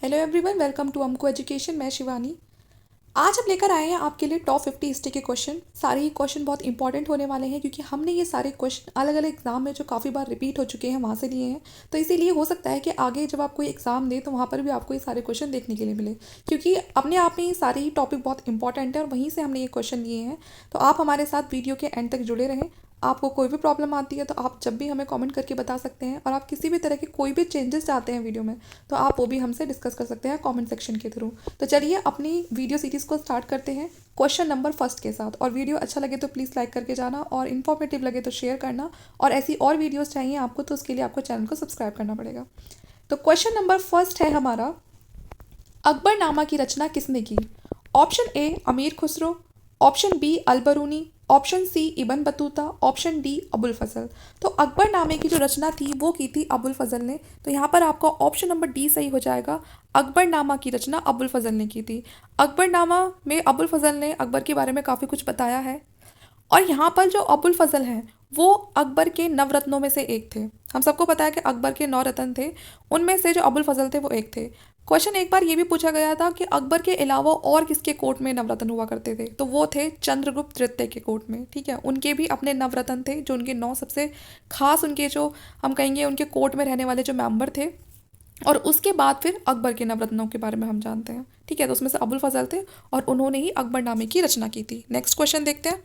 Hello everyone, welcome to अमको education. मैं शिवानी। आज हम लेकर आए हैं आपके लिए टॉप 50 हिस्ट्री के क्वेश्चन। सारे ही क्वेश्चन बहुत इंपॉर्टेंट होने वाले हैं क्योंकि हमने ये सारे क्वेश्चन अलग अलग एग्जाम में जो काफ़ी बार रिपीट हो चुके हैं वहाँ से लिए हैं। तो इसीलिए हो सकता है कि आगे जब आप कोई एग्जाम दें तो वहाँ पर भी आपको ये सारे क्वेश्चन देखने के लिए मिले, क्योंकि अपने आप में ये सारे ही टॉपिक बहुत इंपॉर्टेंट है और वहीं से हमने ये क्वेश्चन लिए हैं। तो आप हमारे साथ वीडियो के एंड तक जुड़े रहें। आपको कोई भी प्रॉब्लम आती है तो आप जब भी हमें कमेंट करके बता सकते हैं, और आप किसी भी तरह के कोई भी चेंजेस चाहते हैं वीडियो में तो आप वो भी हमसे डिस्कस कर सकते हैं कमेंट सेक्शन के थ्रू। तो चलिए अपनी वीडियो सीरीज़ को स्टार्ट करते हैं क्वेश्चन नंबर फर्स्ट के साथ। और वीडियो अच्छा लगे तो प्लीज़ लाइक करके जाना, और इन्फॉर्मेटिव लगे तो शेयर करना, और ऐसी और वीडियोज़ चाहिए आपको तो उसके लिए आपको चैनल को सब्सक्राइब करना पड़ेगा। तो क्वेश्चन नंबर फर्स्ट है हमारा, अकबरनामा की रचना किसने की? Option A Amir Khusro, option B Alberuni, option C Ibn Battuta, option D Abul Fazl. तो अकबरनामे की जो रचना थी वो की थी अबुल फजल ने। तो यहाँ पर आपका ऑप्शन नंबर डी सही हो जाएगा। अकबरनामा की रचना अबुल फजल ने की थी। अकबरनामा में अबुल फजल ने अकबर के बारे में काफ़ी कुछ बताया है। और यहाँ पर जो अबुल फजल हैं वो अकबर के नवरत्नों में से एक थे। हम सबको पता है कि अकबर के 9 रत्न थे, उनमें से जो अबुल फजल थे वो एक थे। क्वेश्चन एक बार ये भी पूछा गया था कि अकबर के अलावा और किसके कोर्ट में नवरत्न हुआ करते थे, तो वो थे चंद्रगुप्त तृतीय के कोर्ट में। ठीक है, उनके भी अपने नवरत्न थे, जो उनके 9 सबसे खास, उनके जो हम कहेंगे उनके कोर्ट में रहने वाले जो मेंबर थे। और उसके बाद फिर अकबर के नवरत्नों के बारे में हम जानते हैं। ठीक है, तो उसमें से अबुल फजल थे और उन्होंने ही अकबरनामे की रचना की थी। नेक्स्ट क्वेश्चन देखते हैं।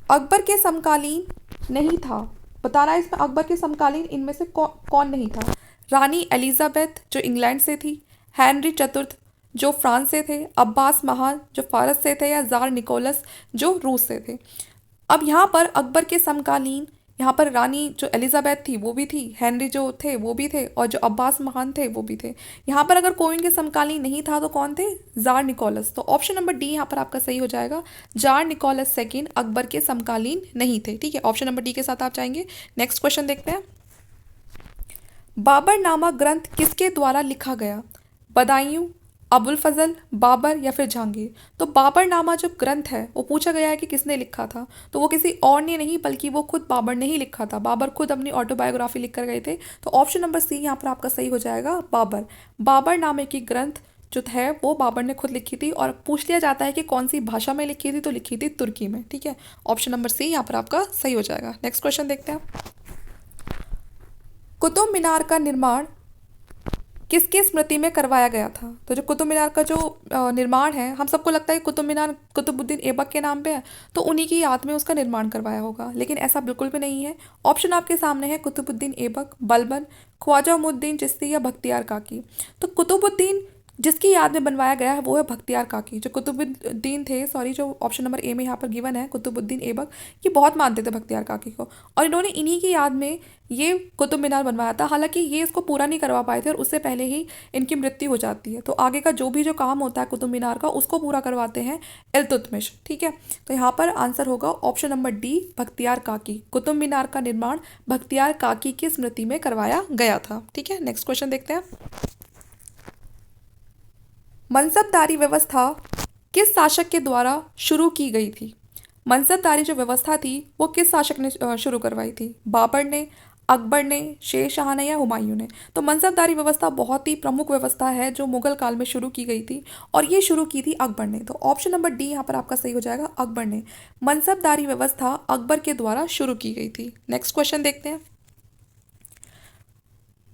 अकबर के समकालीन नहीं था, बता रहा है इसमें अकबर के समकालीन इनमें से कौन नहीं था? रानी एलिजाबेथ जो इंग्लैंड से थी, हेनरी चतुर्थ जो फ्रांस से थे, अब्बास महान जो फारस से थे, या जार निकोलस जो रूस से थे। अब यहाँ पर अकबर के समकालीन, यहाँ पर रानी जो एलिजाबेथ थी वो भी थी, हेनरी जो थे वो भी थे, और जो अब्बास महान थे वो भी थे। यहाँ पर अगर कोई इनके समकालीन नहीं था तो कौन थे? Czar Nicholas. तो ऑप्शन नंबर डी यहाँ पर आपका सही हो जाएगा। जार निकोलस सेकेंड अकबर के समकालीन नहीं थे। ठीक है, ऑप्शन नंबर डी के साथ आप जाएंगे। नेक्स्ट क्वेश्चन देखते हैं। बाबरनामा ग्रंथ किसके द्वारा लिखा गया? बदायूं, अबुल फजल, बाबर या फिर जहांगीर? तो बाबरनामा जो ग्रंथ है वो पूछा गया है कि किसने लिखा था, तो वो किसी और ने नहीं बल्कि वो खुद बाबर ने ही लिखा था। बाबर खुद अपनी ऑटोबायोग्राफी लिख कर गए थे। तो ऑप्शन नंबर सी यहाँ पर आपका सही हो जाएगा, बाबर। बाबरनामे की ग्रंथ जो है वो बाबर ने खुद लिखी थी, और पूछ लिया जाता है कि कौन सी भाषा में लिखी थी, तो लिखी थी तुर्की में। ठीक है, ऑप्शन नंबर सी यहाँ पर आपका सही हो जाएगा। नेक्स्ट क्वेश्चन देखते हैं। कुतुब मीनार का निर्माण किसकी स्मृति में करवाया गया था? तो जो कुतुब मीनार का जो निर्माण है, हम सबको लगता है कि कुतुब मीनार कुतुबुद्दीन ऐबक के नाम पे है, तो उन्हीं की याद में उसका निर्माण करवाया होगा, लेकिन ऐसा बिल्कुल भी नहीं है। ऑप्शन आपके सामने है, कुतुबुद्दीन ऐबक, बलबन, ख्वाजा मुद्दीन चिश्ती या बख्तियार काकी। तो कुतुबुद्दीन जिसकी याद में बनवाया गया है वो है बख्तियार काकी। जो कुतुबुद्दीन थे, सॉरी, जो ऑप्शन नंबर ए में यहाँ पर गिवन है कुतुबुद्दीन ऐबक, ये बहुत मानते थे बख्तियार काकी को, और इन्होंने इन्हीं की याद में ये कुतुब मीनार बनवाया था। हालांकि ये इसको पूरा नहीं करवा पाए थे और उससे पहले ही इनकी मृत्यु हो जाती है। तो आगे का जो भी जो काम होता है कुतुब मीनार का उसको पूरा करवाते हैं इल्तुतमिश। ठीक है, तो यहाँ पर आंसर होगा ऑप्शन नंबर डी, बख्तियार काकी। कुतुब मीनार का निर्माण बख्तियार काकी की स्मृति में करवाया गया था। ठीक है, नेक्स्ट क्वेश्चन देखते हैं। मनसबदारी व्यवस्था किस शासक के द्वारा शुरू की गई थी? मनसबदारी जो व्यवस्था थी वो किस शासक ने शुरू करवाई थी? बाबर ने, अकबर ने, शेर शाह ने या हुमायूं ने? तो मनसबदारी व्यवस्था बहुत ही प्रमुख व्यवस्था है जो मुगल काल में शुरू की गई थी, और ये शुरू की थी अकबर ने। तो ऑप्शन नंबर डी यहाँ पर आपका सही हो जाएगा, अकबर ने। मनसबदारी व्यवस्था अकबर के द्वारा शुरू की गई थी। नेक्स्ट क्वेश्चन देखते हैं।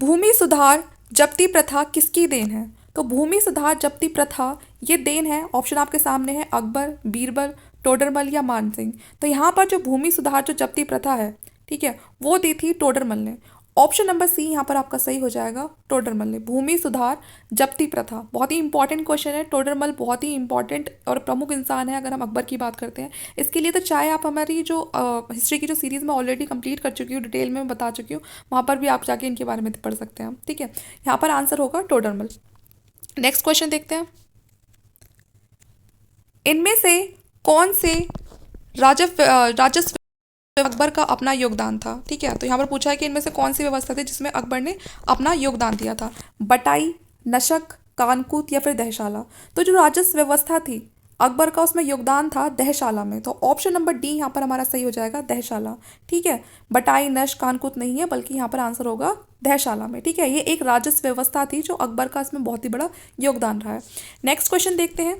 भूमि सुधार जब्ती प्रथा किसकी देन है? तो भूमि सुधार जब्ती प्रथा ये देन है, ऑप्शन आपके सामने है, अकबर, बीरबल, टोडरमल या मानसिंह। तो यहाँ पर जो भूमि सुधार जो जब्ती प्रथा है, ठीक है, वो दी थी टोडरमल ने। ऑप्शन नंबर सी यहाँ पर आपका सही हो जाएगा, टोडरमल ने। भूमि सुधार जब्ती प्रथा बहुत ही इंपॉर्टेंट क्वेश्चन है। टोडरमल बहुत ही इंपॉर्टेंट और प्रमुख इंसान है अगर हम अकबर की बात करते हैं। इसके लिए तो चाहे आप हमारी जो हिस्ट्री की जो सीरीज़ में ऑलरेडी कंप्लीट कर चुकी हूँ, डिटेल में बता चुकी हूँ, वहाँ पर भी आप जाके इनके बारे में पढ़ सकते हैं। ठीक है, यहाँ पर आंसर होगा टोडरमल। नेक्स्ट क्वेश्चन देखते हैं। इनमें से कौन से राजस्व अकबर का अपना योगदान था? ठीक है, तो यहाँ पर पूछा है कि इनमें से कौन सी व्यवस्था थी जिसमें अकबर ने अपना योगदान दिया था? बटाई, नशक, कानकूत या फिर दहशाला? तो जो राजस्व व्यवस्था थी अकबर का उसमें योगदान था दहशाला में, तो ऑप्शन नंबर डी यहाँ पर हमारा सही हो जाएगा, दहशाला। ठीक है, बटाई नश कानकुत नहीं है, बल्कि यहाँ पर आंसर होगा दहशाला में। ठीक है, ये एक राजस्व व्यवस्था थी जो अकबर का इसमें बहुत ही बड़ा योगदान रहा है। नेक्स्ट क्वेश्चन देखते हैं,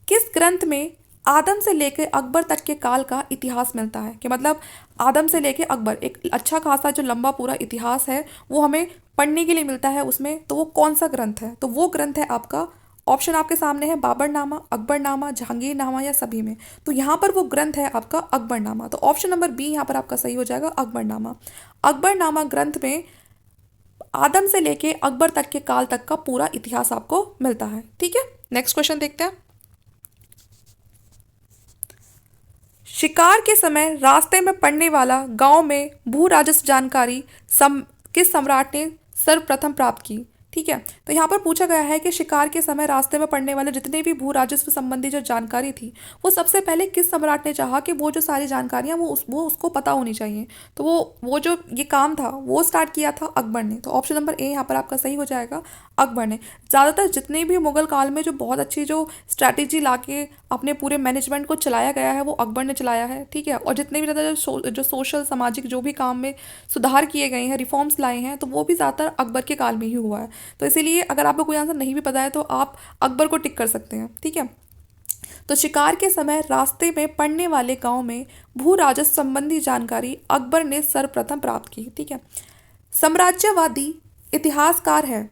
किस ग्रंथ में आदम से लेकर अकबर तक के काल का इतिहास मिलता है? कि मतलब आदम से लेकर अकबर एक अच्छा खासा जो लंबा पूरा इतिहास है वो हमें पढ़ने के लिए मिलता है उसमें, तो वो कौन सा ग्रंथ है? तो वो ग्रंथ है आपका, ऑप्शन आपके सामने है, बाबरनामा, अकबरनामा, जहांगीरनामा या सभी में। तो यहाँ पर वो ग्रंथ है आपका अकबरनामा, तो ऑप्शन नंबर बी यहाँ पर आपका सही हो जाएगा, अकबरनामा। अकबरनामा ग्रंथ में आदम से लेके अकबर तक के काल तक का पूरा इतिहास आपको मिलता है। ठीक है, नेक्स्ट क्वेश्चन देखते हैं, शिकार के समय रास्ते में पड़ने वाला गांव में भू राजस्व जानकारी किस सम्राट ने सर्वप्रथम प्राप्त की? ठीक है, तो यहाँ पर पूछा गया है कि शिकार के समय रास्ते में पड़ने वाले जितने भी भू राजस्व संबंधी जो जानकारी थी वो सबसे पहले किस सम्राट ने चाहा कि वो जो सारी जानकारियाँ वो उसको पता होनी चाहिए, तो वो जो ये काम था वो स्टार्ट किया था अकबर ने। तो ऑप्शन नंबर ए यहाँ पर आपका सही हो जाएगा, अकबर ने। ज़्यादातर जितने भी मुगल काल में जो बहुत अच्छी जो स्ट्रैटेजी ला के अपने पूरे मैनेजमेंट को चलाया गया है वो अकबर ने चलाया है। ठीक है, और जितने भी ज़्यादा जो सोशल सामाजिक जो भी काम में सुधार किए गए हैं, रिफॉर्म्स लाए हैं, तो वो भी ज़्यादातर अकबर के काल में ही हुआ है। तो इसीलिए अगर आपको कोई आंसर नहीं भी पता है तो आप अकबर को टिक कर सकते हैं। ठीक है, तो शिकार के समय रास्ते में पड़ने वाले गांव में भू राजस्व संबंधी जानकारी अकबर ने सर्वप्रथम प्राप्त की। ठीक है, साम्राज्यवादी इतिहासकार है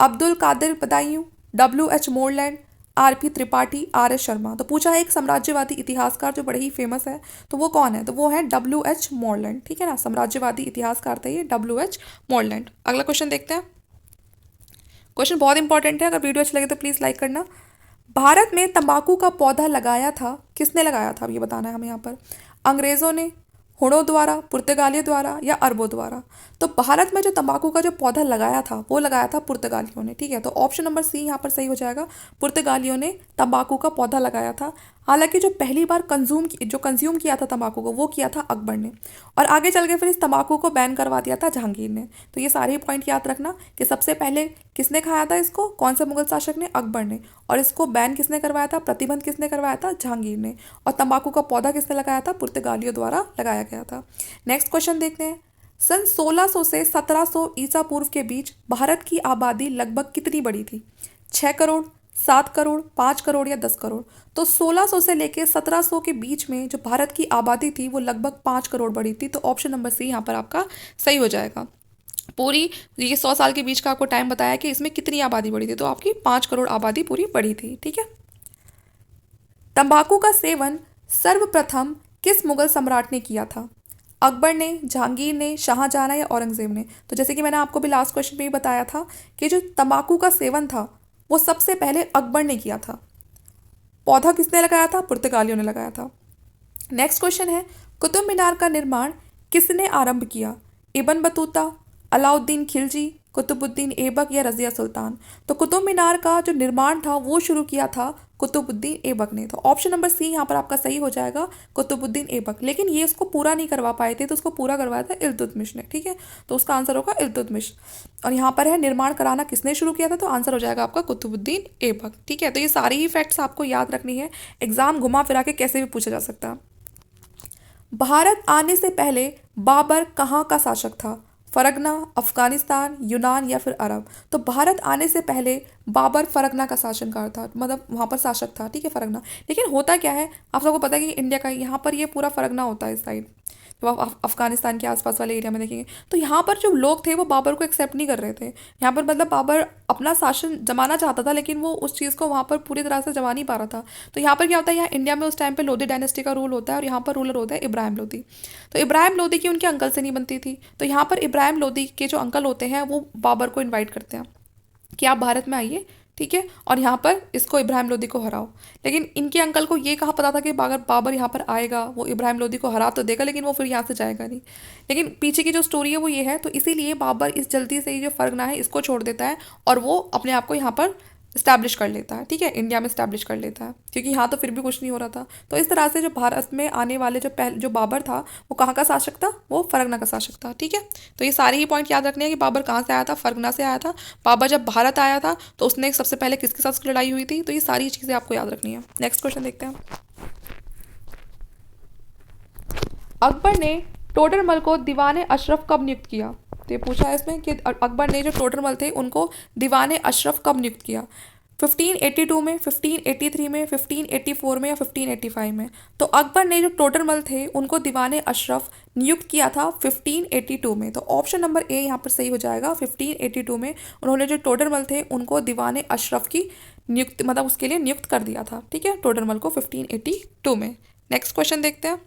Abdul Qadir Badauni, WH Moreland, RP Tripathi, RS Sharma. तो पूछा है एक साम्राज्यवादी इतिहासकार जो बड़े ही फेमस है, तो वो कौन है? तो वो है WH मोरलैंड। ठीक है ना, साम्राज्यवादी इतिहासकार थे ये WH मोरलैंड। अगला क्वेश्चन देखते हैं, क्वेश्चन बहुत इंपॉर्टेंट है, अगर वीडियो अच्छा लगे तो प्लीज़ लाइक करना। भारत में तंबाकू का पौधा लगाया था, किसने लगाया था? अब ये बताना है हमें यहाँ पर, अंग्रेज़ों ने, हुणों द्वारा, पुर्तगालियों द्वारा या अरबों द्वारा? तो भारत में जो तंबाकू का जो पौधा लगाया था वो लगाया था पुर्तगालियों ने। ठीक है, तो ऑप्शन नंबर सी यहाँ पर सही हो जाएगा, पुर्तगालियों ने तंबाकू का पौधा लगाया था। हालांकि जो पहली बार कंज्यूम किया था तंबाकू को वो किया था अकबर ने, और आगे चल के फिर इस तंबाकू को बैन करवा दिया था जहांगीर ने। तो ये सारे पॉइंट याद रखना कि सबसे पहले किसने खाया था इसको, कौन से मुगल शासक ने? अकबर ने। और इसको बैन किसने करवाया था, प्रतिबंध किसने करवाया था? जहांगीर ने। और तंबाकू का पौधा किसने लगाया था? पुर्तगालियों द्वारा लगाया गया था। नेक्स्ट क्वेश्चन देखते हैं, सन 1600 से 1700 ईसा पूर्व के बीच भारत की आबादी लगभग कितनी बड़ी थी? 6 करोड़, 7 करोड़, 5 करोड़ या 10 करोड़? तो 1600 से लेकर 1700 के बीच में जो भारत की आबादी थी वो लगभग 5 करोड़ बड़ी थी। तो ऑप्शन नंबर सी यहाँ पर आपका सही हो जाएगा। पूरी ये 100 साल के बीच का आपको टाइम बताया कि इसमें कितनी आबादी बढ़ी थी, तो आपकी 5 करोड़ आबादी पूरी बढ़ी थी। ठीक है, तंबाकू का सेवन सर्वप्रथम किस मुगल सम्राट ने किया था? अकबर ने, जहांगीर ने, शाहजहां या औरंगजेब ने? तो जैसे कि मैंने आपको भी लास्ट क्वेश्चन में ही बताया था कि जो तंबाकू का सेवन था वो सबसे पहले अकबर ने किया था। पौधा किसने लगाया था? पुर्तगालियों ने लगाया था। नेक्स्ट क्वेश्चन है, कुतुब मीनार का निर्माण किसने आरंभ किया? इब्न बतूता, अलाउद्दीन खिलजी, कुतुबुद्दीन ऐबक या रजिया सुल्तान? तो कुतुब मीनार का जो निर्माण था वो शुरू किया था कुतुबुद्दीन ऐबक ने। तो ऑप्शन नंबर सी यहाँ पर आपका सही हो जाएगा, कुतुबुद्दीन ऐबक। लेकिन ये उसको पूरा नहीं करवा पाए थे, तो उसको पूरा करवाया था इल्तुतमिश ने। ठीक है, तो उसका आंसर होगा इल्तुतमिश। और यहाँ पर है निर्माण कराना किसने शुरू किया था, तो आंसर हो जाएगा आपका कुतुबुद्दीन ऐबक। ठीक है, तो ये सारी ही फैक्ट्स आपको याद रखनी है, एग्जाम घुमा फिरा के कैसे भी पूछा जा सकता है। भारत आने से पहले बाबर कहाँ का शासक था? फरगना, अफगानिस्तान, यूनान या फिर अरब? तो भारत आने से पहले बाबर फरगना का शासनकार था, मतलब वहाँ पर शासक था। ठीक है, फरगना। लेकिन होता क्या है, आप सबको पता है कि इंडिया का यहाँ पर ये पूरा फरगना होता है इस साइड, तो आप अफगानिस्तान के आसपास वाले एरिया में देखेंगे तो यहाँ पर जो लोग थे वो बाबर को एक्सेप्ट नहीं कर रहे थे। यहाँ पर मतलब बाबर अपना शासन जमाना चाहता था लेकिन वो उस चीज़ को वहाँ पर पूरी तरह से जमा नहीं पा रहा था। तो यहाँ पर क्या होता है, यहाँ इंडिया में उस टाइम पे लोधी डायनेस्टी का रूल होता है और यहाँ पर रूलर होता है इब्राहिम लोधी। तो इब्राहिम लोधी की उनके अंकल से नहीं बनती थी, तो यहाँ पर इब्राहिम लोधी के जो अंकल होते हैं वो बाबर को इन्वाइट करते हैं कि आप भारत में आइए, ठीक है, और यहाँ पर इसको इब्राहिम लोधी को हराओ। लेकिन इनके अंकल को ये कहाँ पता था कि बाबर यहाँ पर आएगा, वो इब्राहिम लोधी को हरा तो देगा लेकिन वो फिर यहाँ से जाएगा नहीं। लेकिन पीछे की जो स्टोरी है वो ये है, तो इसीलिए बाबर इस जल्दी से ये जो फर्गना है इसको छोड़ देता है और वो अपने आप को यहाँ पर इस्टेब्लिश कर लेता है, ठीक है, इंडिया में इस्टेब्लिश कर लेता है, क्योंकि यहाँ तो फिर भी कुछ नहीं हो रहा था। तो इस तरह से जो भारत में आने वाले जो बाबर था वो कहाँ का शासक था, वो फरगना का शासक था, ठीक है। तो ये सारे ही पॉइंट याद रखने हैं कि बाबर कहाँ से आया था, फरगना से आया था। बाबर जब भारत आया था तो उसने सबसे पहले किसके साथ उसकी लड़ाई हुई थी, तो ये सारी चीज़ें आपको याद रखनी है। नेक्स्ट क्वेश्चन देखते हैं। अकबर ने टोडरमल को दीवाने अशरफ कब नियुक्त किया, तो ये पूछा है इसमें कि अकबर ने जो टोडरमल थे उनको दीवाने अशरफ कब नियुक्त किया, 1582 में, 1583 में, 1584 में या 1585 में। तो अकबर ने जो टोडरमल थे उनको दीवाने अशरफ नियुक्त किया था 1582 में। तो ऑप्शन नंबर ए यहाँ पर सही हो जाएगा, 1582 में उन्होंने जो टोडरमल थे उनको दीवाने अशरफ की नियुक्त मतलब उसके लिए नियुक्त कर दिया था, ठीक है, टोडरमल को 1582 में। नेक्स्ट क्वेश्चन देखते हैं।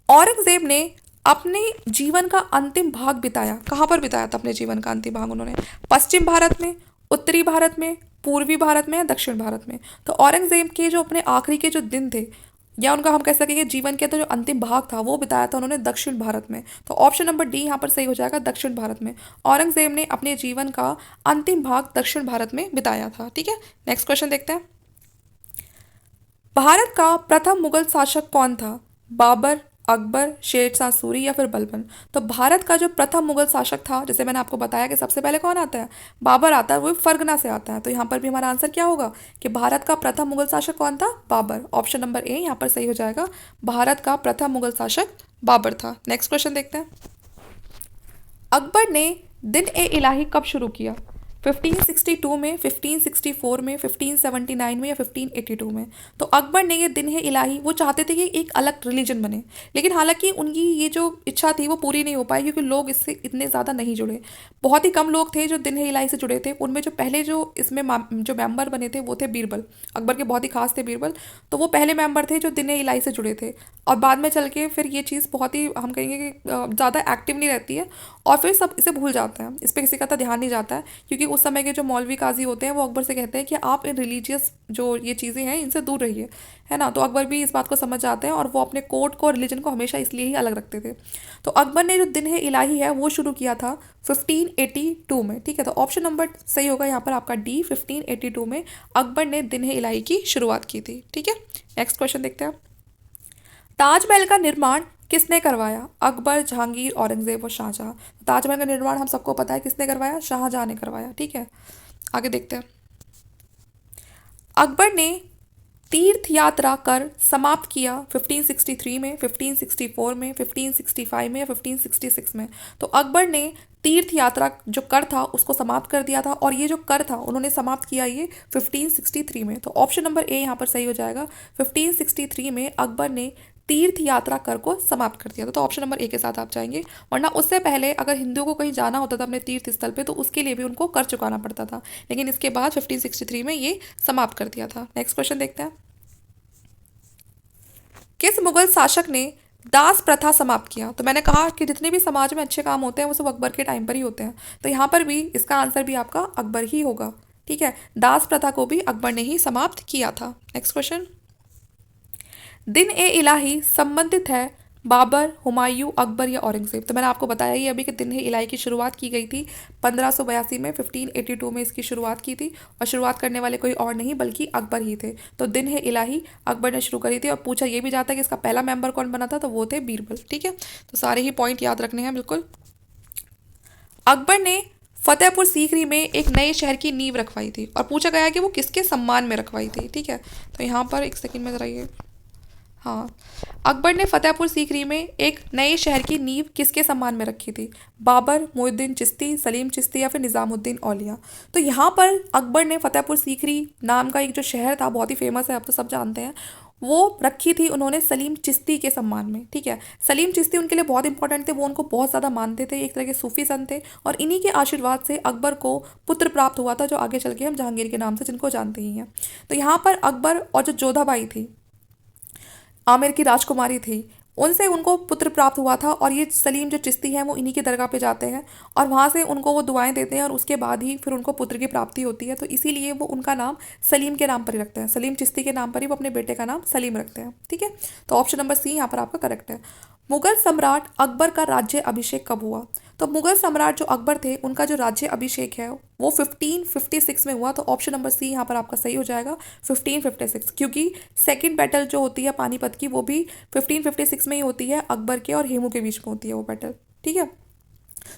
औरंगजेब ने अपने जीवन का अंतिम भाग बिताया, कहाँ पर बिताया था अपने जीवन का अंतिम भाग उन्होंने, पश्चिम भारत में, उत्तरी भारत में, पूर्वी भारत में या दक्षिण भारत में। तो औरंगजेब के जो अपने आखिरी के जो दिन थे या उनका हम कह सकेंगे जीवन के तो जो अंतिम भाग था वो बिताया था उन्होंने दक्षिण भारत में। तो ऑप्शन नंबर डी यहाँ पर सही हो जाएगा, दक्षिण भारत में। औरंगजेब ने अपने जीवन का अंतिम भाग दक्षिण भारत में बिताया था, ठीक है। नेक्स्ट क्वेश्चन देखते हैं। भारत का प्रथम मुगल शासक कौन था, बाबर, अकबर, शेर शाह सूरी या फिर बलबन। तो भारत का जो प्रथम मुगल शासक था, जैसे मैंने आपको बताया कि सबसे पहले कौन आता है, बाबर आता है, वो फरगना से आता है। तो यहाँ पर भी हमारा आंसर क्या होगा कि भारत का प्रथम मुगल शासक कौन था, बाबर। ऑप्शन नंबर ए यहाँ पर सही हो जाएगा, भारत का प्रथम मुगल शासक बाबर था। नेक्स्ट क्वेश्चन देखते हैं। अकबर ने दिन ए इलाही कब शुरू किया, 1562 में, 1564 में, 1579 में या 1582 में। तो अकबर ने ये दिन है इलाही, वो चाहते थे कि एक अलग रिलीजन बने, लेकिन हालांकि उनकी ये जो इच्छा थी वो पूरी नहीं हो पाई क्योंकि लोग इससे इतने ज़्यादा नहीं जुड़े। बहुत ही कम लोग थे जो दिन है इलाही से जुड़े थे। उनमें जो पहले जो इसमें जो मेंबर बने थे वो थे बीरबल, अकबर के बहुत ही खास थे बीरबल। तो वो पहले मेंबर थे जो दिन है इलाही से जुड़े थे, और बाद में चल के फिर ये चीज़ बहुत ही हम कहेंगे कि ज़्यादा एक्टिव नहीं रहती है और फिर सब इसे भूल जाते हैं, इस पर किसी का तो ध्यान नहीं जाता है, क्योंकि उस समय के जो मौलवी काजी होते हैं वो अकबर से कहते हैं कि आप इन रिलीजियस जो ये चीज़ें हैं इनसे दूर रहिए, है ना। तो अकबर भी इस बात को समझ जाते हैं और वो अपने कोर्ट को और रिलीजन को हमेशा इसलिए ही अलग रखते थे। तो अकबर ने जो दिन है इलाही है वो शुरू किया था 1582 में, ठीक है। तो ऑप्शन नंबर सही होगा यहाँ पर आपका डी, 1582 में अकबर ने दिन है इलाही की शुरुआत की थी, ठीक है। नेक्स्ट क्वेश्चन देखते हैं। ताजमहल का निर्माण किसने करवाया, अकबर, जहांगीर, औरंगजेब और शाहजहां। ताजमहल का निर्माण हम सबको पता है किसने करवाया, शाहजहां ने करवाया, ठीक है। आगे देखते हैं। अकबर ने तीर्थ यात्रा कर समाप्त किया 1563 में, 1564 में, 1565 में या 1566 में। तो अकबर ने तीर्थ यात्रा जो कर था उसको समाप्त कर दिया था, और ये जो कर था उन्होंने समाप्त किया ये 1563 में। तो ऑप्शन नंबर ए यहाँ पर सही हो जाएगा, 1563 में अकबर ने तीर्थ यात्रा कर को समाप्त कर दिया था। तो ऑप्शन नंबर ए के साथ आप जाएंगे, वरना उससे पहले अगर हिंदुओं को कहीं जाना होता था अपने तीर्थ स्थल पे तो उसके लिए भी उनको कर चुकाना पड़ता था, लेकिन इसके बाद 1563 में ये समाप्त कर दिया था। नेक्स्ट क्वेश्चन देखते हैं। किस मुगल शासक ने दास प्रथा समाप्त किया। तो मैंने कहा कि जितने भी समाज में अच्छे काम होते हैं वो सब अकबर के टाइम पर ही होते हैं, तो यहाँ पर भी इसका आंसर भी आपका अकबर ही होगा, ठीक है। दास प्रथा को भी अकबर ने ही समाप्त किया था। Next question. दिन ए इलाही संबंधित है बाबर, हुमायूं, अकबर या औरंगजेब। तो मैंने आपको बताया ही अभी कि दिन ए इलाही की शुरुआत की गई थी 1582 में, 1582 में इसकी शुरुआत की थी, और शुरुआत करने वाले कोई और नहीं बल्कि अकबर ही थे। तो दिन ए इलाही अकबर ने शुरू करी थी, और पूछा ये भी जाता है कि इसका पहला मेंबर कौन बना था, तो वो थे बीरबल, ठीक है। तो सारे ही पॉइंट याद रखने हैं बिल्कुल। अकबर ने फतेहपुर सीकरी में एक नए शहर की नींव रखवाई थी, और पूछा गया कि वो किसके सम्मान में रखवाई थी, ठीक है। तो यहाँ पर एक सेकंड में जरा ये, हाँ, अकबर ने फतेहपुर सीकरी में एक नए शहर की नींव किसके सम्मान में रखी थी, बाबर, मोहिउद्दीन चिश्ती, सलीम चिश्ती या फिर निज़ामुद्दीन औलिया। तो यहाँ पर अकबर ने फतेहपुर सीकरी नाम का एक जो शहर था, बहुत ही फेमस है, आप तो सब जानते हैं, वो रखी थी उन्होंने सलीम चिश्ती के सम्मान में, ठीक है। सलीम चिश्ती उनके लिए बहुत इंपॉर्टेंट थे, वो उनको बहुत ज़्यादा मानते थे, एक तरह के सूफी संत थे, और इन्हीं के आशीर्वाद से अकबर को पुत्र प्राप्त हुआ था जो आगे चल के हम जहांगीर के नाम से जिनको जानते ही हैं। तो यहाँ पर अकबर और जो जोधाबाई थी, आमिर की राजकुमारी थी, उनसे उनको पुत्र प्राप्त हुआ था, और ये सलीम जो चिश्ती हैं वो इन्हीं की दरगाह पे जाते हैं और वहाँ से उनको वो दुआएं देते हैं, और उसके बाद ही फिर उनको पुत्र की प्राप्ति होती है। तो इसीलिए वो उनका नाम सलीम के नाम पर ही रखते हैं, सलीम चिश्ती के नाम पर ही वो अपने बेटे का नाम सलीम रखते हैं, ठीक है। तो ऑप्शन नंबर सी यहाँ पर आपका करेक्ट है। मुगल सम्राट अकबर का राज्य अभिषेक कब हुआ। तो मुगल सम्राट जो अकबर थे उनका जो राज्य अभिषेक है वो 1556 में हुआ। तो ऑप्शन नंबर सी यहाँ पर आपका सही हो जाएगा 1556, क्योंकि सेकंड बैटल जो होती है पानीपत की वो भी 1556 में ही होती है, अकबर के और हेमू के बीच में होती है वो बैटल। ठीक है,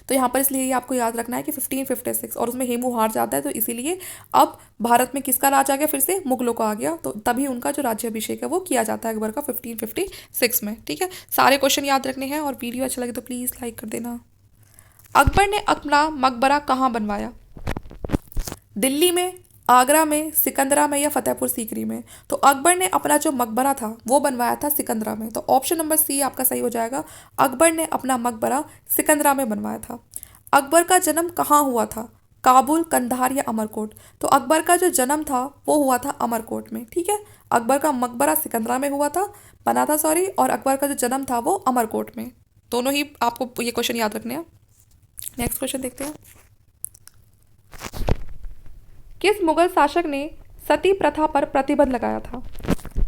तो यहाँ पर इसलिए ये आपको याद रखना है कि 1556, और उसमें हेमू हार जाता है, तो इसीलिए अब भारत में किसका राज आ गया, फिर से मुगलों का आ गया। तो तभी उनका जो राज्याभिषेक है वो किया जाता है अकबर का 1556 में। ठीक है, सारे क्वेश्चन याद रखने हैं, और वीडियो अच्छा लगे तो प्लीज़ लाइक कर देना। अकबर ने अपना मकबरा कहाँ बनवाया? दिल्ली में, आगरा में, सिकंदरा में, या फतेहपुर सीकरी में? तो अकबर ने अपना जो मकबरा था वो बनवाया था सिकंदरा में। तो ऑप्शन नंबर सी आपका सही हो जाएगा, अकबर ने अपना मकबरा सिकंदरा में बनवाया था। अकबर का जन्म कहाँ हुआ था? काबुल, कंधार, या अमरकोट? तो अकबर का जो जन्म था वो हुआ था अमरकोट में। ठीक है, अकबर का मकबरा सिकंदरा में हुआ था, बना था सॉरी, और अकबर का जो जन्म था वो अमरकोट में। दोनों ही आपको ये क्वेश्चन याद रखने हैं। नेक्स्ट क्वेश्चन देखते हैं। किस मुगल शासक ने सती प्रथा पर प्रतिबंध लगाया था?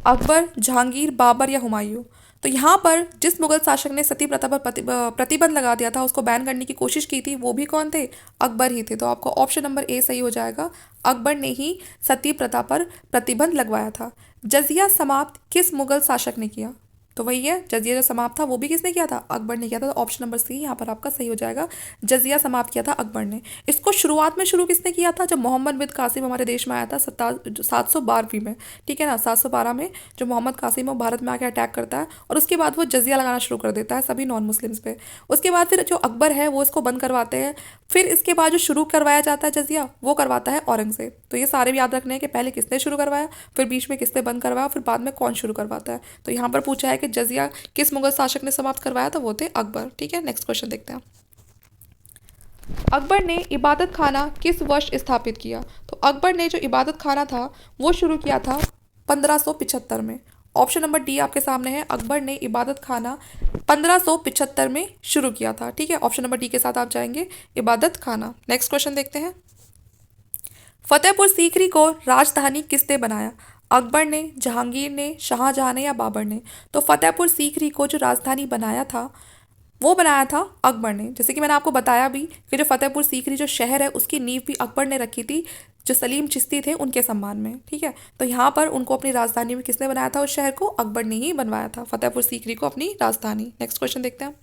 अकबर, जहांगीर, बाबर, या हुमायूं? तो यहाँ पर जिस मुगल शासक ने सती प्रथा पर प्रतिबंध लगा दिया था, उसको बैन करने की कोशिश की थी, वो भी कौन थे? अकबर ही थे। तो आपका ऑप्शन नंबर ए सही हो जाएगा, अकबर ने ही सती प्रथा पर प्रतिबंध लगवाया था। जजिया समाप्त किस मुगल शासक ने किया? तो वही है, जजिया जो समाप्त था वो भी किसने किया था? अकबर ने किया था। तो ऑप्शन नंबर सी यहाँ पर आपका सही हो जाएगा, जजिया समाप्त किया था अकबर ने। इसको शुरुआत में शुरू किसने किया था? जब मोहम्मद बिन कासिम हमारे देश में आया था 712 में। ठीक है ना, 712 में जो मोहम्मद कासिम वो भारत में आके अटैक करता है, और उसके बाद वो जजिया लगाना शुरू कर देता है सभी नॉन मुस्लिम्स पे। उसके बाद फिर जो अकबर है वो इसको बंद करवाते हैं। फिर इसके बाद जो शुरू करवाया जाता है जजिया, वो करवाता है औरंगजेब। तो ये सारे भी याद रखने हैं कि पहले किसने शुरू करवाया, फिर बीच में किसने बंद करवाया, फिर बाद में कौन शुरू करवाता है। तो यहाँ पर पूछा है कि जजिया किस मुगल शासक ने समाप्त करवाया, तो वो थे अकबर। ठीक है, नेक्स्ट क्वेश्चन देखते हैं। अकबर ने इबादत खाना किस वर्ष स्थापित किया? तो अकबर ने जो इबादत खाना था वो शुरू किया था 1575 में। ऑप्शन नंबर डी आपके सामने है, अकबर ने इबादत खाना 1575 में शुरू किया था। ठीक है, ऑप्शन नंबर डी के साथ आप जाएंगे, इबादत खाना। नेक्स्ट क्वेश्चन देखते हैं। फतेहपुर सीकरी को राजधानी किसने बनाया? अकबर ने, जहांगीर ने, शाहजहां ने, या बाबर ने? तो फतेहपुर सीकरी को जो राजधानी बनाया था वो बनाया था अकबर ने। जैसे कि मैंने आपको बताया भी कि जो फतेहपुर सीकरी जो शहर है उसकी नींव भी अकबर ने रखी थी, जो सलीम चिश्ती थे उनके सम्मान में। ठीक है, तो यहाँ पर उनको अपनी राजधानी में किसने बनाया था? उस शहर को अकबर ने ही बनवाया था, फतेहपुर सीकरी को अपनी राजधानी। नेक्स्ट क्वेश्चन देखते हैं।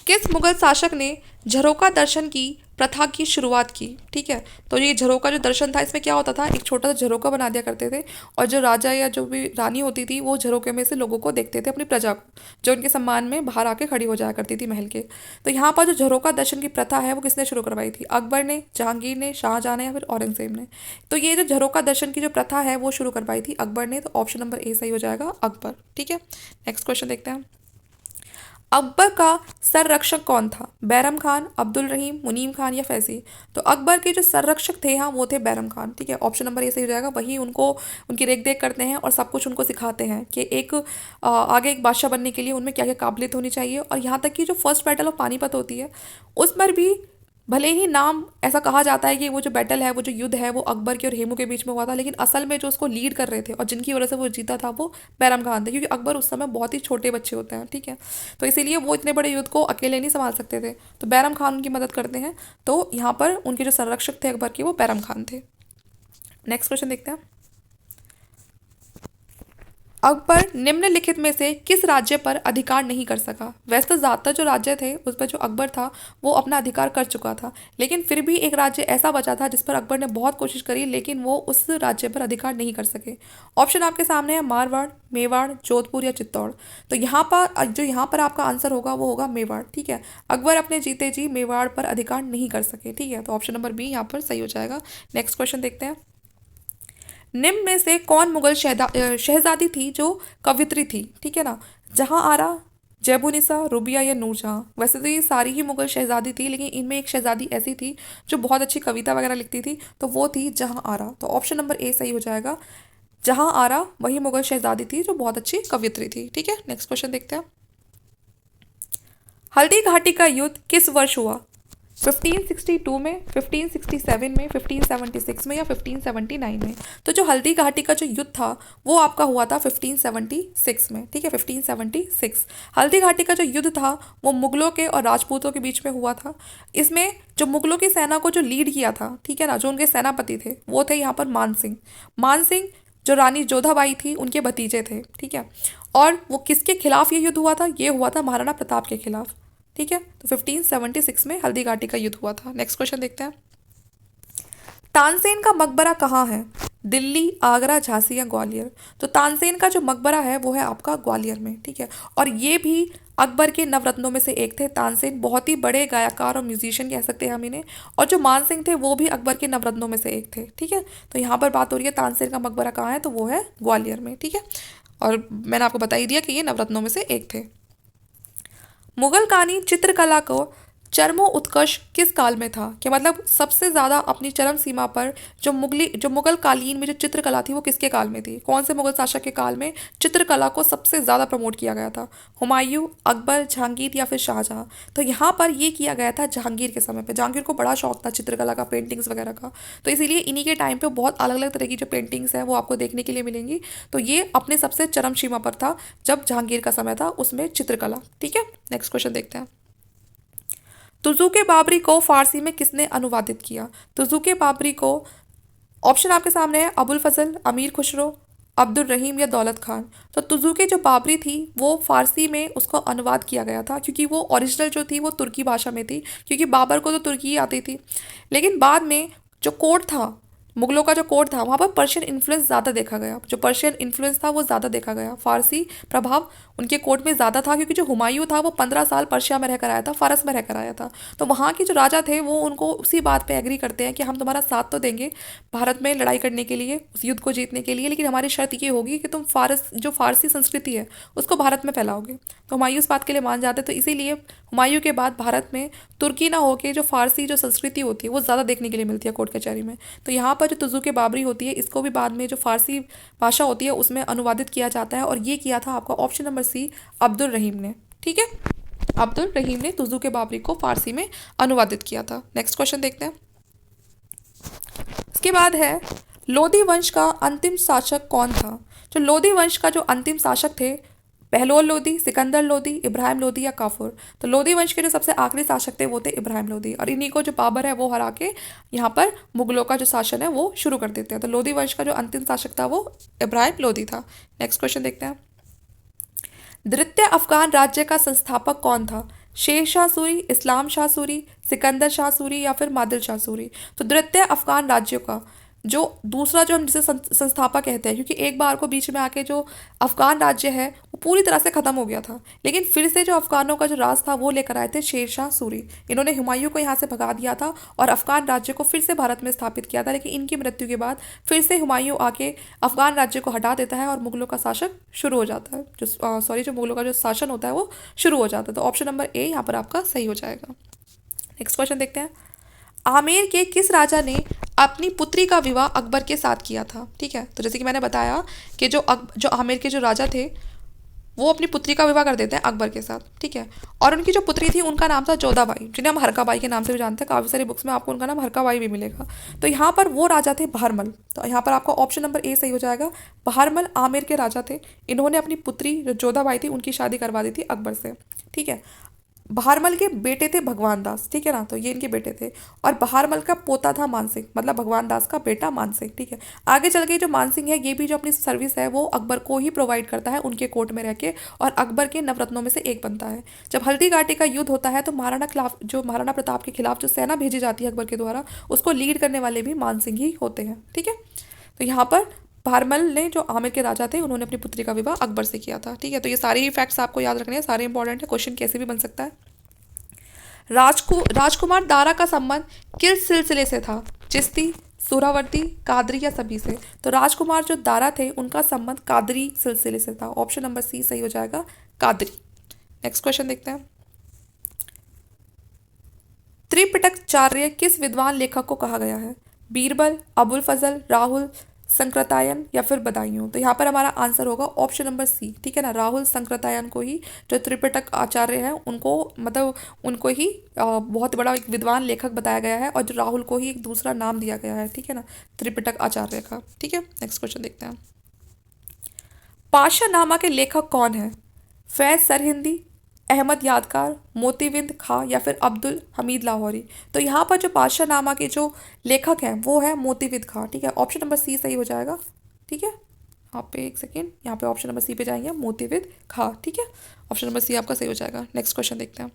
किस मुगल शासक ने झरोका दर्शन की प्रथा की शुरुआत की? ठीक है, तो ये झरोका जो दर्शन था इसमें क्या होता था, एक छोटा सा झरोका बना दिया करते थे, और जो राजा या जो भी रानी होती थी वो झरोके में से लोगों को देखते थे, अपनी प्रजा को, जो उनके सम्मान में बाहर आके खड़ी हो जाया करती थी महल के। तो यहाँ पर जो झरोका दर्शन की प्रथा है वो किसने शुरू करवाई थी? अकबर ने, जहांगीर ने, शाहजहां ने, या फिर औरंगजेब ने? तो ये जो झरोका दर्शन की जो प्रथा है वो शुरू करवाई थी अकबर ने। तो ऑप्शन नंबर ए सही हो जाएगा, अकबर। ठीक है, नेक्स्ट क्वेश्चन देखते हैं। अकबर का संरक्षक कौन था? बैरम खान, अब्दुल रहीम, मुनीम खान, या फैजी? तो अकबर के जो संरक्षक थे हाँ वो थे बैरम खान। ठीक है, ऑप्शन नंबर ए सही हो जाएगा, वही उनको उनकी रेख देख करते हैं और सब कुछ उनको सिखाते हैं कि एक आगे एक बादशाह बनने के लिए उनमें क्या क्या काबिलियत होनी चाहिए। और यहाँ तक कि जो फर्स्ट बैटल ऑफ पानीपत होती है उस पर भी भले ही नाम ऐसा कहा जाता है कि वो जो बैटल है, वो जो युद्ध है वो अकबर के और हेमू के बीच में हुआ था, लेकिन असल में जो उसको लीड कर रहे थे और जिनकी वजह से वो जीता था वो बैरम खान थे, क्योंकि अकबर उस समय बहुत ही छोटे बच्चे होते हैं। ठीक है, तो इसीलिए वो इतने बड़े युद्ध को अकेले नहीं संभाल सकते थे, तो बैरम खान उनकी मदद करते हैं। तो यहाँ पर उनके जो संरक्षक थे अकबर के वो बैरम खान थे। नेक्स्ट क्वेश्चन देखते हैं। अकबर निम्नलिखित में से किस राज्य पर अधिकार नहीं कर सका? वैसे तो ज़्यादातर जो राज्य थे उस पर जो अकबर था वो अपना अधिकार कर चुका था, लेकिन फिर भी एक राज्य ऐसा बचा था जिस पर अकबर ने बहुत कोशिश करी लेकिन वो उस राज्य पर अधिकार नहीं कर सके। ऑप्शन आपके सामने है, मारवाड़, मेवाड़, जोधपुर, या चित्तौड़? तो यहाँ पर आपका आंसर होगा वो होगा मेवाड़। ठीक है, अकबर अपने जीते जी मेवाड़ पर अधिकार नहीं कर सके। ठीक है, तो ऑप्शन नंबर बी यहाँ पर सही हो जाएगा। नेक्स्ट क्वेश्चन देखते हैं। निम्न में से कौन मुगल शहजादी थी जो कवित्री थी? ठीक है ना, जहां आरा, जैबुनिसा, रुबिया, या नूरजहां? वैसे तो ये सारी ही मुगल शहजादी थी, लेकिन इनमें एक शहजादी ऐसी थी जो बहुत अच्छी कविता वगैरह लिखती थी, तो वो थी जहां आरा। तो ऑप्शन नंबर ए सही हो जाएगा, जहां आरा वही मुगल शहजादी थी जो बहुत अच्छी कवित्री थी। ठीक है, नेक्स्ट क्वेश्चन देखते हैं। हल्दी घाटी का युद्ध किस वर्ष हुआ? 1562 में, 1567 में, 1576 में या 1579 में। तो जो हल्दी घाटी का जो युद्ध था वो आपका हुआ था 1576 में, ठीक है, 1576। हल्दी घाटी का जो युद्ध था वो मुगलों के और राजपूतों के बीच में हुआ था। इसमें जो मुगलों की सेना को जो लीड किया था, ठीक है ना, जो उनके सेनापति थे वो थे यहाँ पर मान सिंह। मान सिंह जो रानी जोधाबाई थी उनके भतीजे थे, ठीक है। और वो किसके खिलाफ ये युद्ध हुआ था? ये हुआ था महाराणा प्रताप के खिलाफ, ठीक है। तो 1576 में हल्दी घाटी का युद्ध हुआ था। नेक्स्ट क्वेश्चन देखते हैं। तानसेन का मकबरा कहाँ है? दिल्ली, आगरा, झांसी या ग्वालियर? तो तानसेन का जो मकबरा है वो है आपका ग्वालियर में, ठीक है। और ये भी अकबर के नवरत्नों में से एक थे। तानसेन बहुत ही बड़े गायकार और म्यूजिशियन कह सकते हैं हम इन्हें। और जो मान सिंह थे वो भी अकबर के नवरत्नों में से एक थे, ठीक है। तो यहाँ पर बात हो रही है तानसेन का मकबरा कहाँ है, तो वो है ग्वालियर में, ठीक है। और मैंने आपको बता ही दिया कि ये नवरत्नों में से एक थे। मुगल कालीन चित्रकला को चरमो उत्कर्ष किस काल में था? कि मतलब सबसे ज़्यादा अपनी चरम सीमा पर जो मुगल कालीन में जो चित्रकला थी वो किसके काल में थी? कौन से मुगल शासक के काल में चित्रकला को सबसे ज़्यादा प्रमोट किया गया था? हुमायूं, अकबर, जहांगीर या फिर शाहजहां? तो यहाँ पर ये किया गया था जहांगीर के समय पे। जहांगीर को बड़ा शौक था चित्रकला का, पेंटिंग्स वगैरह का। तो इसीलिए इन्हीं के टाइम पे बहुत अलग अलग तरह की जो पेंटिंग्स हैं वो आपको देखने के लिए मिलेंगी। तो ये अपने सबसे चरम सीमा पर था जब जहांगीर का समय था उसमें चित्रकला, ठीक है। नेक्स्ट क्वेश्चन देखते हैं। तुजुके बाबरी को फारसी में किसने अनुवादित किया? तुजुके बाबरी को ऑप्शन आपके सामने है, अबुल फजल, अमीर खुसरो, अब्दुल रहीम या दौलत खान। तो तुजुके जो बाबरी थी वो फारसी में उसको अनुवाद किया गया था क्योंकि वो ओरिजिनल जो थी वो तुर्की भाषा में थी, क्योंकि बाबर को तो तुर्की ही आती थी। लेकिन बाद में जो कोर्ट था, मुगलों का जो कोर्ट था, वहाँ पर पर्शियन इन्फ्लुएंस ज़्यादा देखा गया। जो पर्शियन इन्फ्लुएंस था वो ज़्यादा देखा गया, फारसी प्रभाव उनके कोर्ट में ज़्यादा था, क्योंकि जो हुमायूं था वो 15 साल पर्शिया में रहकर आया था, फारस में रहकर आया था। तो वहाँ के जो राजा थे वो उनको उसी बात पे एग्री करते हैं कि हम तुम्हारा साथ तो देंगे भारत में लड़ाई करने के लिए, उस युद्ध को जीतने के लिए, लेकिन हमारी शर्त ये होगी कि तुम फारसी संस्कृति है उसको भारत में फैलाओगे। तो हुमायूं इस बात के लिए मान जाते। तो इसीलिए हुमायूं के बाद भारत में तुर्की ना होके जो फारसी जो संस्कृति होती है वो ज़्यादा देखने के लिए मिलती है कोर्ट कचहरी में। तो यहाँ पर जो तुजुके बाबरी होती है इसको भी बाद में जो फारसी भाषा होती है उसमें अनुवादित किया जाता है, और ये किया था आपका ऑप्शन नंबर सी, अब्दुल रहीम ने, ठीक है। अब्दुल रहीम ने तुजुके बाबरी को फारसी में अनुवादित किया था। नेक्स्ट क्वेश्चन देखते हैं। इसके बाद है, लोधी वंश का अंतिम शासक कौन था? जो लोधी वंश का जो अंतिम शासक थे, पहलोल लोधी, सिकंदर लोधी, इब्राहिम लोधी या काफूर? तो लोधी वंश के जो सबसे आखिरी शासक थे वो थे इब्राहिम लोधी, और इन्हीं को जो बाबर है वो हरा के यहाँ पर मुगलों का जो शासन है वो शुरू कर देते हैं। तो लोधी वंश का जो अंतिम शासक था वो इब्राहिम लोधी था। नेक्स्ट क्वेश्चन देखते हैं। द्वितीय अफगान राज्य का संस्थापक कौन था? शेर शाह सूरी, इस्लाम शाह सूरी, सिकंदर शाह सूरी या फिर मादिल शाह सूरी? तो द्वितीय अफगान राज्यों का जो दूसरा जो हम जिसे संस्थापक कहते हैं, क्योंकि एक बार को बीच में आके जो अफगान राज्य है वो पूरी तरह से ख़त्म हो गया था, लेकिन फिर से जो अफगानों का जो राज था वो लेकर आए थे शेर शाह सूरी। इन्होंने हुमायूं को यहाँ से भगा दिया था और अफगान राज्य को फिर से भारत में स्थापित किया था, लेकिन इनकी मृत्यु के बाद फिर से हुमायूं आके अफगान राज्य को हटा देता है और मुगलों का शासक शुरू हो जाता है, जो मुगलों का जो शासन होता है वो शुरू हो जाता है। तो ऑप्शन नंबर ए यहाँ पर आपका सही हो जाएगा। नेक्स्ट क्वेश्चन देखते हैं। आमेर के किस राजा ने अपनी पुत्री का विवाह अकबर के साथ किया था? ठीक है, तो जैसे कि मैंने बताया कि जो आमेर के जो राजा थे वो अपनी पुत्री का विवाह कर देते हैं अकबर के साथ, ठीक है। और उनकी जो पुत्री थी उनका नाम था जोधाबाई, जिन्हें हम हरकाबाई के नाम से भी जानते हैं। काफ़ी सारी बुक्स में आपको उनका नाम हरकाबाई भी मिलेगा। तो यहाँ पर वो राजा थे बहरमल। तो यहाँ पर आपका ऑप्शन नंबर ए सही हो जाएगा। बहरमल आमेर के राजा थे। इन्होंने अपनी पुत्री जो जोधाबाई थी उनकी शादी करवा दी थी अकबर से, ठीक है। बहारमल के बेटे थे भगवान दास, ठीक है ना, तो ये इनके बेटे थे। और बहारमल का पोता था मानसिंह, मतलब भगवान दास का बेटा मानसिंह, ठीक है। आगे चल के जो मानसिंह है ये भी जो अपनी सर्विस है वो अकबर को ही प्रोवाइड करता है उनके कोर्ट में रह के, और अकबर के नवरत्नों में से एक बनता है। जब हल्दी घाटी का युद्ध होता है तो महाराणा प्रताप के खिलाफ जो सेना भेजी जाती है अकबर के द्वारा, उसको लीड करने वाले भी मानसिंह ही होते हैं, ठीक है। तो यहाँ पर भारमल ने जो आमिर के राजा थे उन्होंने अपनी पुत्री का विवाह अकबर से किया था, ठीक है। तो ये सारे ही फैक्ट्स आपको याद रखने हैं, सारे इंपॉर्टेंट है, क्वेश्चन कैसे भी बन सकता है। राजकुमार दारा का संबंध किस सिलसिले से था? चिश्ती, सुहरावर्दी, कादरी या सभी से? तो राजकुमार जो दारा थे उनका संबंध कादरी सिलसिले से था। ऑप्शन नंबर सी सही हो जाएगा, कादरी। नेक्स्ट क्वेश्चन देखते हैं। त्रिपिटकाचार्य किस विद्वान लेखक को कहा गया है? बीरबल, अबुल फजल, राहुल, संकृतायन या फिर बदायूं। तो यहाँ पर हमारा आंसर होगा ऑप्शन नंबर सी, ठीक है ना। राहुल संकृतायन को ही, जो त्रिपिटक आचार्य हैं, उनको मतलब उनको ही बहुत बड़ा एक विद्वान लेखक बताया गया है, और जो राहुल को ही एक दूसरा नाम दिया गया है, ठीक है ना, त्रिपिटक आचार्य का। ठीक है, नेक्स्ट क्वेश्चन देखते हैं। पाशानामा के लेखक कौन है? फैज सरहिंदी, अहमद यादगार, मोतीबिंद खां या फिर अब्दुल हमीद लाहौरी। तो यहाँ पर जो पाशानामा के जो लेखक हैं वो है मोतीबिंद खां, ठीक है। ऑप्शन नंबर सी सही हो जाएगा, ठीक है। यहाँ पे एक सेकेंड, यहाँ पे ऑप्शन नंबर सी पे जाएंगे, मोतीबिंद खां, ठीक है। ऑप्शन नंबर सी आपका सही हो जाएगा। नेक्स्ट क्वेश्चन देखते हैं।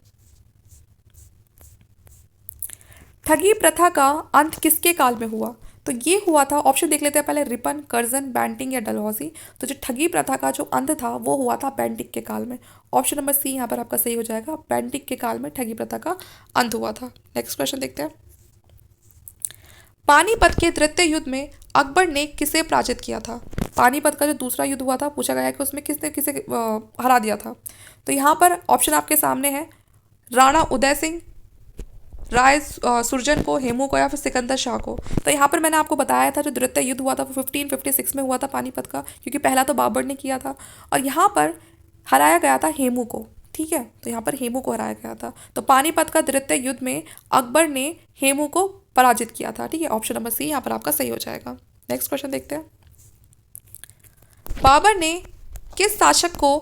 ठगी प्रथा का अंत किसके काल में हुआ? तो ये हुआ था, ऑप्शन देख लेते हैं पहले, रिपन, कर्जन, बैंटिंग या डलहौजी। तो जो ठगी प्रथा का जो अंत था वो हुआ था बैंटिक के काल में। ऑप्शन नंबर सी यहाँ पर आपका सही हो जाएगा, बैंटिक के काल में ठगी प्रथा का अंत हुआ था। नेक्स्ट क्वेश्चन देखते हैं। पानीपत के तृतीय युद्ध में अकबर ने किसे पराजित किया था? पानीपत का जो दूसरा युद्ध हुआ था, पूछा गया है कि उसमें किसने किसे हरा दिया था। तो यहाँ पर ऑप्शन आपके सामने है, राणा उदय सिंह, राय सुरजन को, हेमू को या फिर सिकंदर शाह को। तो यहाँ पर मैंने आपको बताया था जो द्वितीय युद्ध हुआ था वो 1556 में हुआ था पानीपत का, क्योंकि पहला तो बाबर ने किया था, और यहाँ पर हराया गया था हेमू को, ठीक है। तो यहाँ पर हेमू को हराया गया था। तो पानीपत का द्वितीय युद्ध में अकबर ने हेमू को पराजित किया था, ठीक है। ऑप्शन नंबर सी यहाँ पर आपका सही हो जाएगा। नेक्स्ट क्वेश्चन देखते हैं। बाबर ने किस शासक को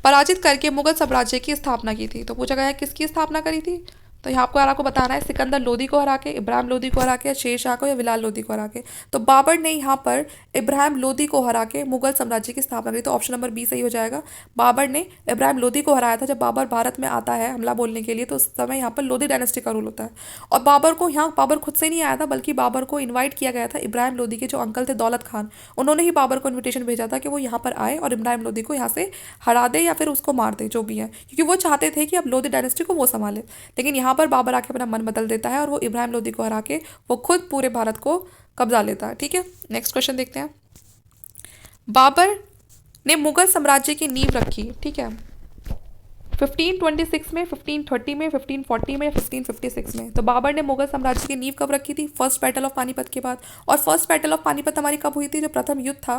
पराजित करके मुगल साम्राज्य की स्थापना की थी? तो पूछा गया है किसकी स्थापना करी थी। तो यहाँ आपको बताना है, सिकंदर लोदी को हरा के, इब्राहिम लोदी को हरा के, शेरशाह को या बिलाल लोदी को हरा के। तो बाबर ने यहाँ पर इब्राहिम लोदी को हरा के मुगल साम्राज्य की स्थापना करी। तो ऑप्शन नंबर बी सही हो जाएगा। बाबर ने इब्राहिम लोदी को हराया था। जब बाबर भारत में आता है हमला बोलने के लिए, तो उस समय यहाँ पर लोदी डायनेस्टी का रूल होता है, और बाबर को यहाँ बाबर खुद से नहीं आया था, बल्कि बाबर को इन्वाइट किया गया था। इब्राहिम लोदी के जो अंकल थे दौलत खान, उन्होंने ही बाबर को इन्विटेशन भेजा था कि वो यहाँ पर आए और इब्राहिम लोदी को यहाँ से हरा दे या फिर उसको मार दे, जो भी है, क्योंकि वो चाहते थे कि अब लोदी डायनेस्टी को वो संभाले। लेकिन यहाँ पर बाबर आके अपना मन बदल देता है और वो इब्राहिम लोदी को हरा के वो खुद पूरे भारत को कब्जा लेता है, ठीक है। नेक्स्ट क्वेश्चन देखते हैं। बाबर ने मुगल साम्राज्य की नींव रखी, ठीक है, 1526 में, 1530 में, 1540 में, 1556 में। तो बाबर ने मुगल साम्राज्य की नींव कब रखी थी? फर्स्ट बैटल ऑफ पानीपत के बाद। और फर्स्ट बैटल ऑफ पानीपत हमारी कब हुई थी? जो प्रथम युद्ध था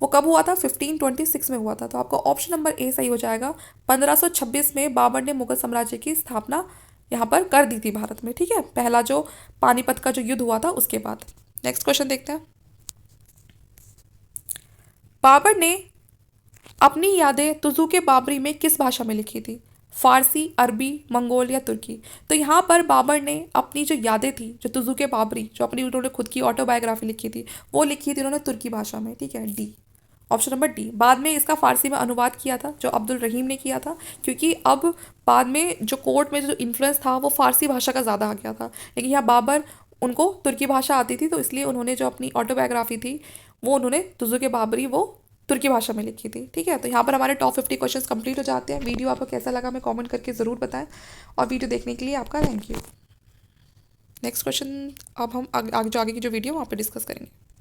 वो कब हुआ था? 1526 में हुआ था। तो आपका ऑप्शन नंबर ए सही हो जाएगा। 1526 में बाबर ने मुगल साम्राज्य की स्थापना यहाँ पर कर दी थी भारत में, ठीक है, पहला जो पानीपत का जो युद्ध हुआ था उसके बाद। नेक्स्ट क्वेश्चन देखते हैं। बाबर ने अपनी यादें तुजुके बाबरी में किस भाषा में लिखी थी? फारसी, अरबी, मंगोल या तुर्की। तो यहाँ पर बाबर ने अपनी जो यादें थी, जो तुजुके बाबरी, जो अपनी उन्होंने खुद की ऑटोबायोग्राफी लिखी थी, वो लिखी थी उन्होंने तुर्की भाषा में, ठीक है, डी, ऑप्शन नंबर डी। बाद में इसका फारसी में अनुवाद किया था जो अब्दुल रहीम ने किया था, क्योंकि अब बाद में जो कोर्ट में जो इन्फ्लुएंस था वो फारसी भाषा का ज़्यादा आ गया था, लेकिन यहाँ बाबर उनको तुर्की भाषा आती थी, तो इसलिए उन्होंने जो अपनी ऑटोबायोग्राफी थी वो उन्होंने तुजुके बाबरी वो तुर्की भाषा में लिखी थी, ठीक है। तो यहाँ पर हमारे टॉप 50 क्वेश्चंस कंप्लीट हो जाते हैं। वीडियो आपको कैसा लगा हमें कमेंट करके ज़रूर बताएं, और वीडियो देखने के लिए आपका थैंक यू। नेक्स्ट क्वेश्चन अब हम आगे की जो वीडियो वहाँ पर डिस्कस करेंगे।